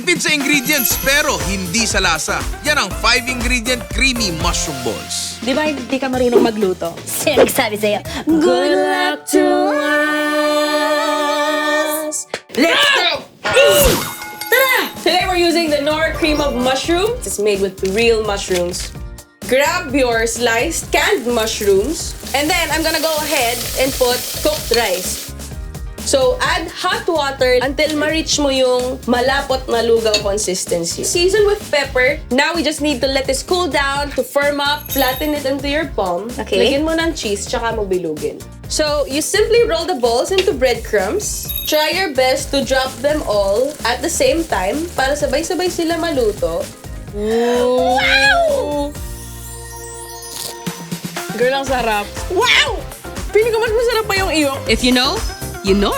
Tipid sa ingredients pero hindi sa lasa. Yan ang 5-ingredient creamy mushroom balls. Di ba hindi ka marunong magluto? Sino nagsabi sa'yo? Good luck to us! Let's go! Tara! Today we're using the Knorr cream of mushroom. It's made with real mushrooms. Grab your sliced canned mushrooms. And then I'm gonna go ahead and put cooked rice. So, add hot water until ma-reach mo yung malapot na lugaw consistency. Season with pepper. Now, we just need to let this cool down to firm up. Flatten it into your palm. Okay. Lagyan mo ng cheese, tsaka mo bilugin. So, you simply roll the balls into breadcrumbs. Try your best to drop them all at the same time para sabay-sabay sila maluto. Wow! Girl, ang sarap. Wow! Pili ko mas masarap pa yung iyo. If you know, you know.